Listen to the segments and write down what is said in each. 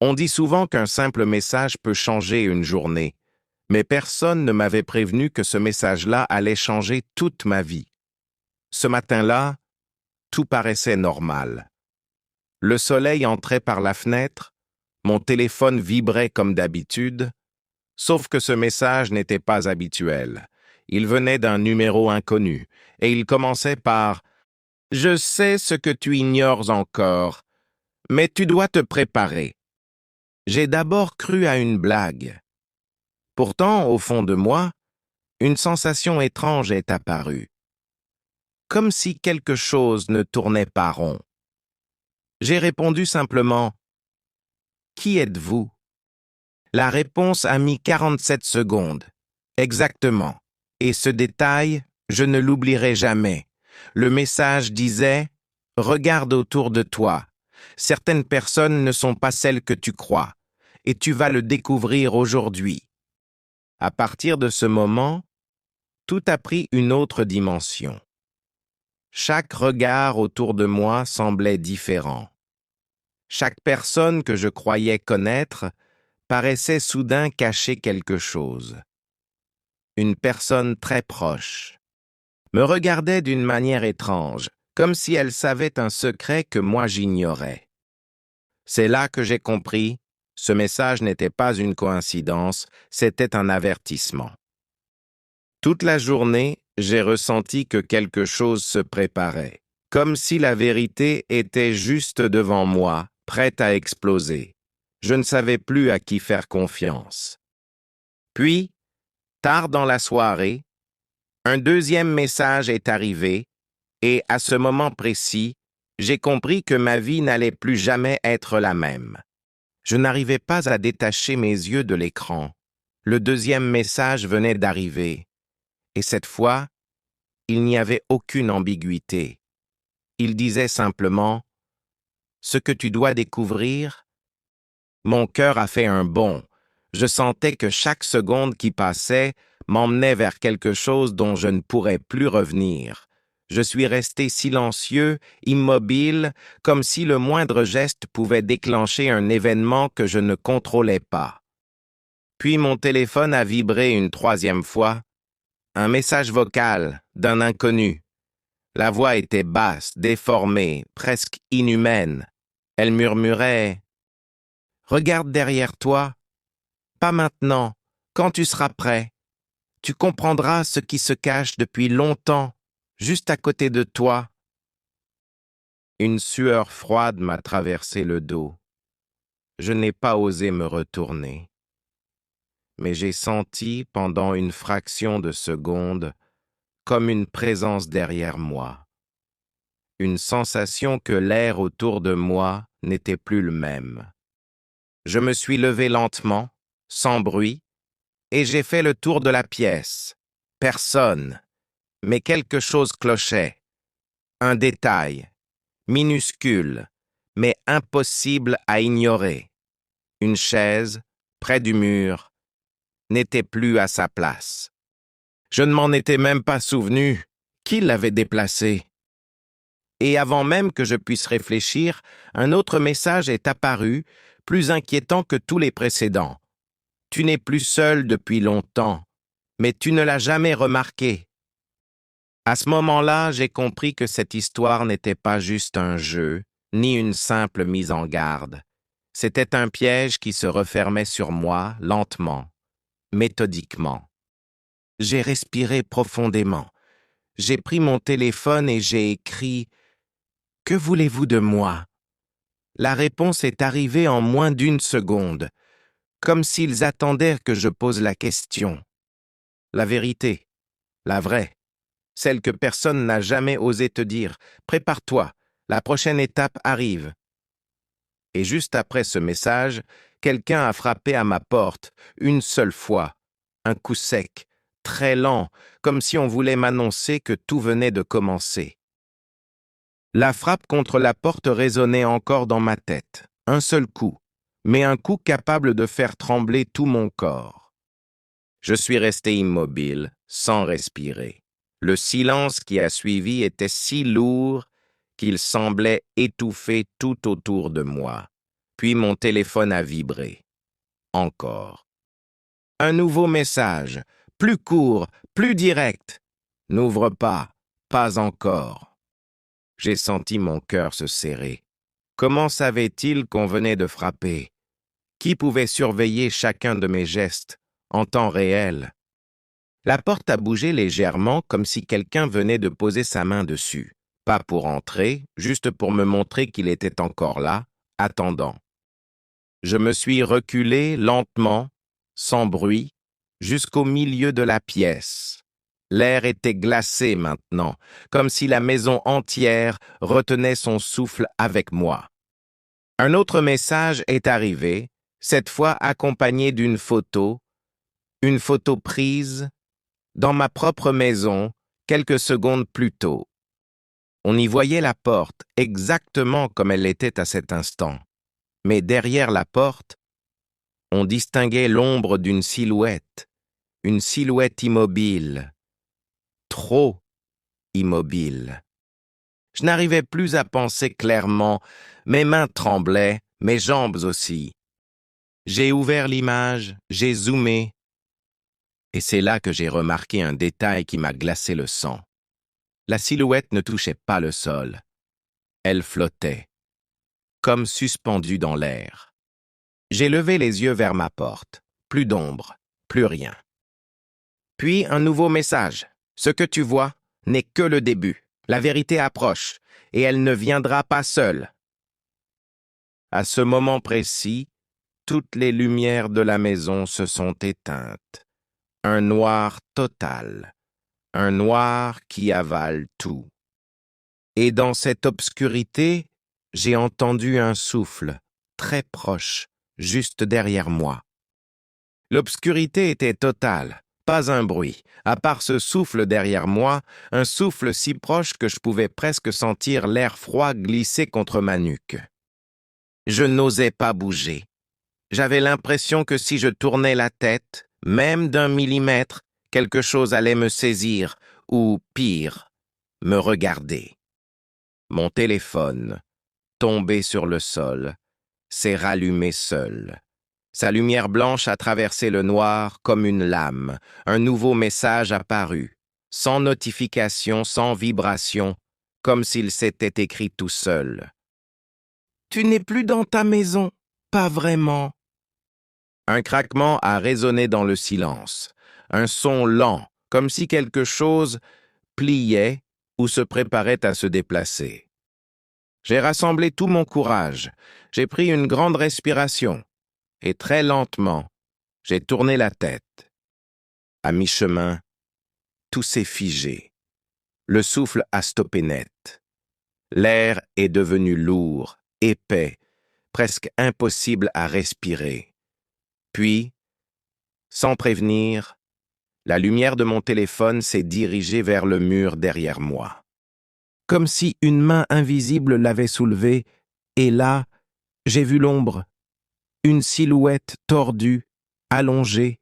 On dit souvent qu'un simple message peut changer une journée, mais personne ne m'avait prévenu que ce message-là allait changer toute ma vie. Ce matin-là, tout paraissait normal. Le soleil entrait par la fenêtre, mon téléphone vibrait comme d'habitude, sauf que ce message n'était pas habituel. Il venait d'un numéro inconnu, et il commençait par « Je sais ce que tu ignores encore, mais tu dois te préparer. » J'ai d'abord cru à une blague. Pourtant, au fond de moi, une sensation étrange est apparue. Comme si quelque chose ne tournait pas rond. J'ai répondu simplement « Qui êtes-vous » La réponse a mis 47 secondes. Exactement. Et ce détail, je ne l'oublierai jamais. Le message disait « Regarde autour de toi. Certaines personnes ne sont pas celles que tu crois, et tu vas le découvrir aujourd'hui. » À partir de ce moment, tout a pris une autre dimension. Chaque regard autour de moi semblait différent. Chaque personne que je croyais connaître paraissait soudain cacher quelque chose. Une personne très proche me regardait d'une manière étrange, comme si elle savait un secret que moi j'ignorais. C'est là que j'ai compris, ce message n'était pas une coïncidence, c'était un avertissement. Toute la journée, j'ai ressenti que quelque chose se préparait, comme si la vérité était juste devant moi, prête à exploser. Je ne savais plus à qui faire confiance. Puis, tard dans la soirée, un deuxième message est arrivé et à ce moment précis, j'ai compris que ma vie n'allait plus jamais être la même. Je n'arrivais pas à détacher mes yeux de l'écran. Le deuxième message venait d'arriver. Et cette fois, il n'y avait aucune ambiguïté. Il disait simplement « Ce que tu dois découvrir ». Mon cœur a fait un bond. Je sentais que chaque seconde qui passait m'emmenait vers quelque chose dont je ne pourrais plus revenir. Je suis resté silencieux, immobile, comme si le moindre geste pouvait déclencher un événement que je ne contrôlais pas. Puis mon téléphone a vibré une troisième fois. Un message vocal d'un inconnu. La voix était basse, déformée, presque inhumaine. Elle murmurait « Regarde derrière toi. Pas maintenant, quand tu seras prêt. Tu comprendras ce qui se cache depuis longtemps, juste à côté de toi. » Une sueur froide m'a traversé le dos. Je n'ai pas osé me retourner. Mais j'ai senti, pendant une fraction de seconde, comme une présence derrière moi. Une sensation que l'air autour de moi n'était plus le même. Je me suis levé lentement, sans bruit, et j'ai fait le tour de la pièce. Personne, mais quelque chose clochait. Un détail, minuscule, mais impossible à ignorer. Une chaise, près du mur, n'était plus à sa place. Je ne m'en étais même pas souvenu. Qui l'avait déplacée? Et avant même que je puisse réfléchir, un autre message est apparu, plus inquiétant que tous les précédents. Tu n'es plus seul depuis longtemps, mais tu ne l'as jamais remarqué. À ce moment-là, j'ai compris que cette histoire n'était pas juste un jeu, ni une simple mise en garde. C'était un piège qui se refermait sur moi lentement, méthodiquement. J'ai respiré profondément. J'ai pris mon téléphone et j'ai écrit « Que voulez-vous de moi ?» La réponse est arrivée en moins d'une seconde, comme s'ils attendaient que je pose la question. La vérité, la vraie, celle que personne n'a jamais osé te dire. Prépare-toi, la prochaine étape arrive. Et juste après ce message, quelqu'un a frappé à ma porte, une seule fois, un coup sec, très lent, comme si on voulait m'annoncer que tout venait de commencer. La frappe contre la porte résonnait encore dans ma tête, un seul coup, mais un coup capable de faire trembler tout mon corps. Je suis resté immobile, sans respirer. Le silence qui a suivi était si lourd qu'il semblait étouffer tout autour de moi. Puis mon téléphone a vibré. Encore. Un nouveau message, plus court, plus direct. N'ouvre pas, pas encore. J'ai senti mon cœur se serrer. Comment savait-il qu'on venait de frapper? Qui pouvait surveiller chacun de mes gestes, en temps réel? La porte a bougé légèrement comme si quelqu'un venait de poser sa main dessus. Pas pour entrer, juste pour me montrer qu'il était encore là, attendant. Je me suis reculé lentement, sans bruit, jusqu'au milieu de la pièce. L'air était glacé maintenant, comme si la maison entière retenait son souffle avec moi. Un autre message est arrivé, cette fois accompagné d'une photo, une photo prise dans ma propre maison quelques secondes plus tôt. On y voyait la porte exactement comme elle était à cet instant. Mais derrière la porte, on distinguait l'ombre d'une silhouette, une silhouette immobile, trop immobile. Je n'arrivais plus à penser clairement, mes mains tremblaient, mes jambes aussi. J'ai ouvert l'image, j'ai zoomé, et c'est là que j'ai remarqué un détail qui m'a glacé le sang. La silhouette ne touchait pas le sol. Elle flottait, comme suspendue dans l'air. J'ai levé les yeux vers ma porte. Plus d'ombre, plus rien. Puis un nouveau message. Ce que tu vois n'est que le début. La vérité approche, et elle ne viendra pas seule. À ce moment précis, toutes les lumières de la maison se sont éteintes. Un noir total. Un noir qui avale tout. Et dans cette obscurité, j'ai entendu un souffle, très proche, juste derrière moi. L'obscurité était totale, pas un bruit, à part ce souffle derrière moi, un souffle si proche que je pouvais presque sentir l'air froid glisser contre ma nuque. Je n'osais pas bouger. J'avais l'impression que si je tournais la tête, même d'un millimètre, quelque chose allait me saisir, ou pire, me regarder. Mon téléphone, tombé sur le sol, s'est rallumé seul. Sa lumière blanche a traversé le noir comme une lame. Un nouveau message apparut, sans notification, sans vibration, comme s'il s'était écrit tout seul. « Tu n'es plus dans ta maison, pas vraiment. » Un craquement a résonné dans le silence. Un son lent, comme si quelque chose pliait ou se préparait à se déplacer. J'ai rassemblé tout mon courage. J'ai pris une grande respiration. Et très lentement, j'ai tourné la tête. À mi-chemin, tout s'est figé. Le souffle a stoppé net. L'air est devenu lourd, épais, presque impossible à respirer. Puis, sans prévenir, la lumière de mon téléphone s'est dirigée vers le mur derrière moi. Comme si une main invisible l'avait soulevé, et là, j'ai vu l'ombre. Une silhouette tordue, allongée,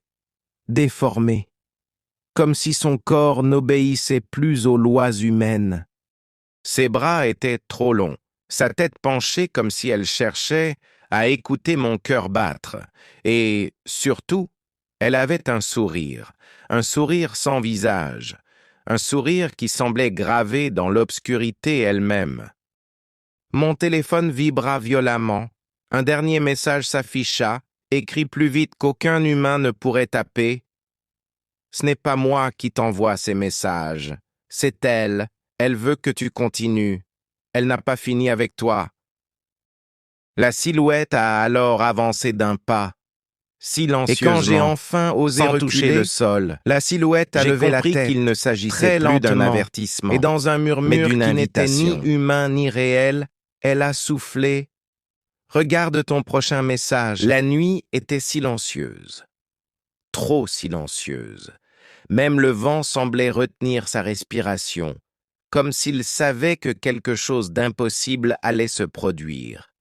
déformée, comme si son corps n'obéissait plus aux lois humaines. Ses bras étaient trop longs, sa tête penchée comme si elle cherchait à écouter mon cœur battre, et, surtout, elle avait un sourire sans visage, un sourire qui semblait gravé dans l'obscurité elle-même. Mon téléphone vibra violemment. Un dernier message s'afficha, écrit plus vite qu'aucun humain ne pourrait taper. « Ce n'est pas moi qui t'envoie ces messages, c'est elle. Elle veut que tu continues. Elle n'a pas fini avec toi. » La silhouette a alors avancé d'un pas, silencieusement. Et quand j'ai enfin osé toucher le sol, la silhouette a levé la tête, qu'il ne s'agissait plus d'un avertissement, et dans un murmure qui n'était ni humain ni réel, elle a soufflé. Regarde ton prochain message. La nuit était silencieuse. Trop silencieuse. Même le vent semblait retenir sa respiration, comme s'il savait que quelque chose d'impossible allait se produire.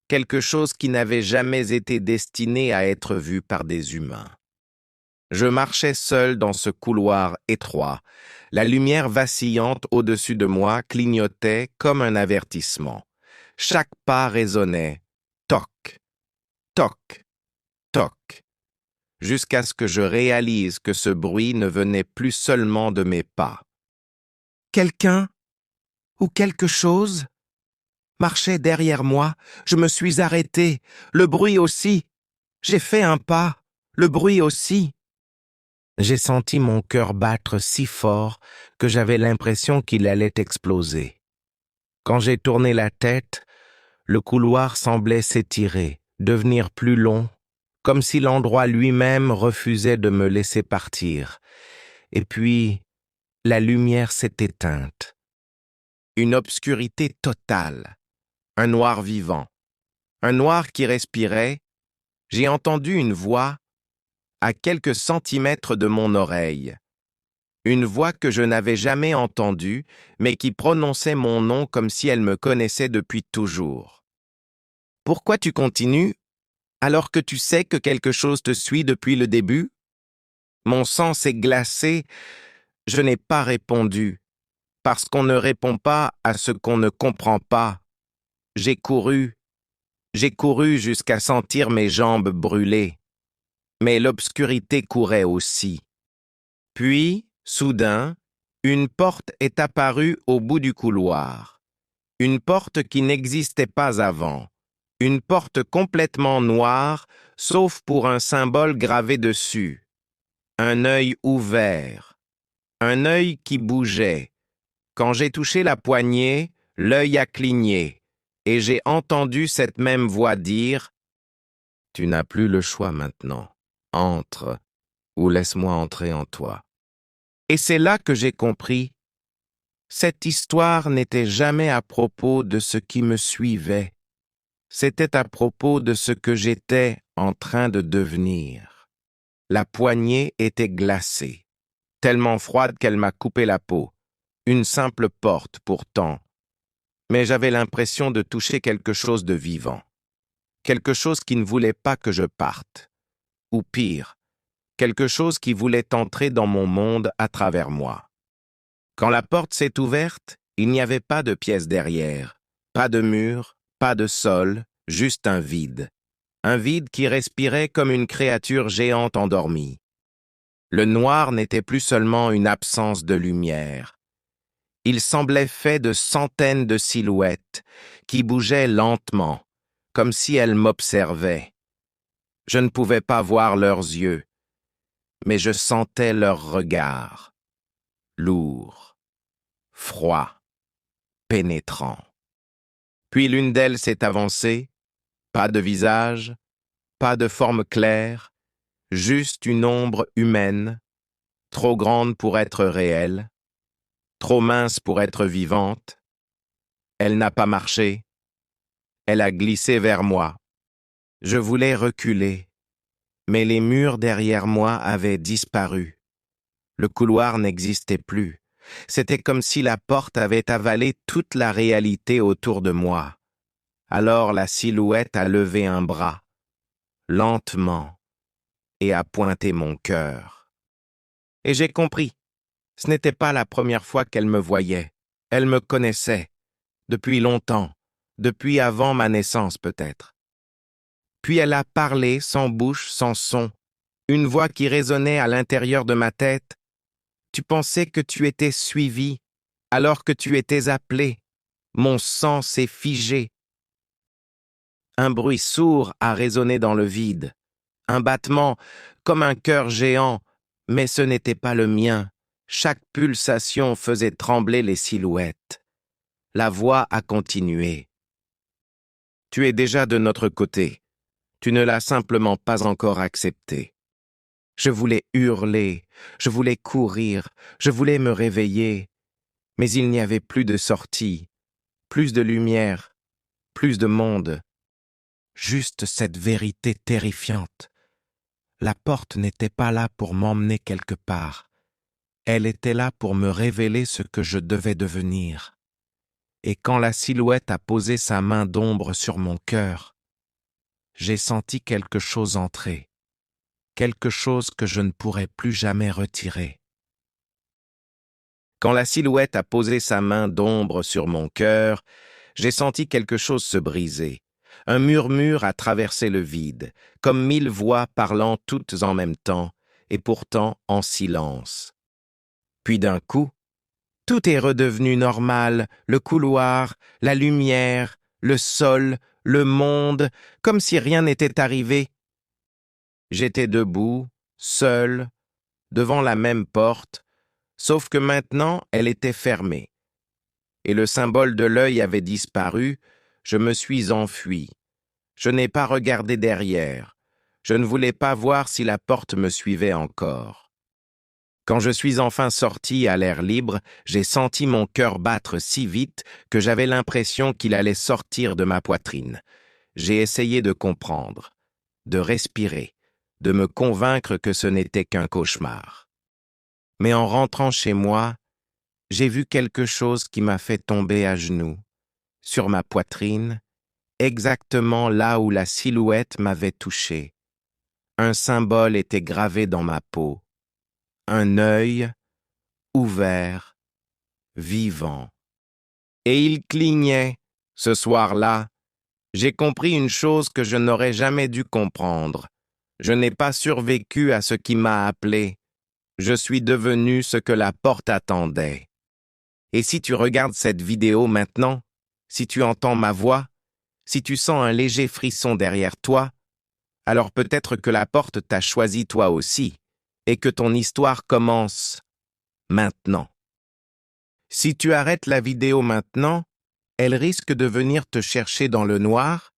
Quelque chose qui n'avait jamais été destiné à être vu par des humains. Je marchais seul dans ce couloir étroit. La lumière vacillante au-dessus de moi clignotait comme un avertissement. Chaque pas résonnait. Toc, Toc, toc, jusqu'à ce que je réalise que ce bruit ne venait plus seulement de mes pas. Quelqu'un ou quelque chose marchait derrière moi. Je me suis arrêté. Le bruit aussi. J'ai fait un pas. Le bruit aussi. J'ai senti mon cœur battre si fort que j'avais l'impression qu'il allait exploser. Quand j'ai tourné la tête, le couloir semblait s'étirer, devenir plus long, comme si l'endroit lui-même refusait de me laisser partir. Et puis, la lumière s'est éteinte. Une obscurité totale, un noir vivant, un noir qui respirait. J'ai entendu une voix à quelques centimètres de mon oreille. Une voix que je n'avais jamais entendue, mais qui prononçait mon nom comme si elle me connaissait depuis toujours. « Pourquoi tu continues, alors que tu sais que quelque chose te suit depuis le début ?» Mon sang s'est glacé. Je n'ai pas répondu, parce qu'on ne répond pas à ce qu'on ne comprend pas. J'ai couru jusqu'à sentir mes jambes brûler. Mais l'obscurité courait aussi. Puis, soudain, une porte est apparue au bout du couloir. Une porte qui n'existait pas avant. Une porte complètement noire, sauf pour un symbole gravé dessus. Un œil ouvert. Un œil qui bougeait. Quand j'ai touché la poignée, l'œil a cligné, et j'ai entendu cette même voix dire « Tu n'as plus le choix maintenant. Entre, ou laisse-moi entrer en toi. » Et c'est là que j'ai compris. Cette histoire n'était jamais à propos de ce qui me suivait. C'était à propos de ce que j'étais en train de devenir. La poignée était glacée, tellement froide qu'elle m'a coupé la peau. Une simple porte, pourtant. Mais j'avais l'impression de toucher quelque chose de vivant. Quelque chose qui ne voulait pas que je parte. Ou pire, quelque chose qui voulait entrer dans mon monde à travers moi. Quand la porte s'est ouverte, il n'y avait pas de pièce derrière, pas de mur, pas de sol, juste un vide. Un vide qui respirait comme une créature géante endormie. Le noir n'était plus seulement une absence de lumière. Il semblait fait de centaines de silhouettes qui bougeaient lentement, comme si elles m'observaient. Je ne pouvais pas voir leurs yeux, mais je sentais leur regard, lourd, froid, pénétrant. Puis l'une d'elles s'est avancée, pas de visage, pas de forme claire, juste une ombre humaine, trop grande pour être réelle, trop mince pour être vivante. Elle n'a pas marché, elle a glissé vers moi. Je voulais reculer, mais les murs derrière moi avaient disparu. Le couloir n'existait plus. C'était comme si la porte avait avalé toute la réalité autour de moi. Alors la silhouette a levé un bras, lentement, et a pointé mon cœur. Et j'ai compris. Ce n'était pas la première fois qu'elle me voyait. Elle me connaissait, depuis longtemps, depuis avant ma naissance peut-être. Puis elle a parlé sans bouche, sans son, une voix qui résonnait à l'intérieur de ma tête. Tu pensais que tu étais suivi, alors que tu étais appelé. Mon sang s'est figé. Un bruit sourd a résonné dans le vide. Un battement, comme un cœur géant, mais ce n'était pas le mien. Chaque pulsation faisait trembler les silhouettes. La voix a continué. Tu es déjà de notre côté. Tu ne l'as simplement pas encore accepté. Je voulais hurler, je voulais courir, je voulais me réveiller, mais il n'y avait plus de sortie, plus de lumière, plus de monde. Juste cette vérité terrifiante. La porte n'était pas là pour m'emmener quelque part. Elle était là pour me révéler ce que je devais devenir. Et quand la silhouette a posé sa main d'ombre sur mon cœur, j'ai senti quelque chose entrer, quelque chose que je ne pourrais plus jamais retirer. Quand la silhouette a posé sa main d'ombre sur mon cœur, j'ai senti quelque chose se briser. Un murmure a traversé le vide, comme 1000 voix parlant toutes en même temps, et pourtant en silence. Puis d'un coup, tout est redevenu normal, le couloir, la lumière, le sol, le monde, comme si rien n'était arrivé. J'étais debout, seul, devant la même porte, sauf que maintenant elle était fermée. Et le symbole de l'œil avait disparu, je me suis enfui. Je n'ai pas regardé derrière. Je ne voulais pas voir si la porte me suivait encore. Quand je suis enfin sorti à l'air libre, j'ai senti mon cœur battre si vite que j'avais l'impression qu'il allait sortir de ma poitrine. J'ai essayé de comprendre, de respirer, de me convaincre que ce n'était qu'un cauchemar. Mais en rentrant chez moi, j'ai vu quelque chose qui m'a fait tomber à genoux, sur ma poitrine, exactement là où la silhouette m'avait touché. Un symbole était gravé dans ma peau. Un œil ouvert, vivant. Et il clignait. Ce soir-là, j'ai compris une chose que je n'aurais jamais dû comprendre. Je n'ai pas survécu à ce qui m'a appelé. Je suis devenu ce que la porte attendait. Et si tu regardes cette vidéo maintenant, si tu entends ma voix, si tu sens un léger frisson derrière toi, alors peut-être que la porte t'a choisi toi aussi, et que ton histoire commence maintenant. Si tu arrêtes la vidéo maintenant, elle risque de venir te chercher dans le noir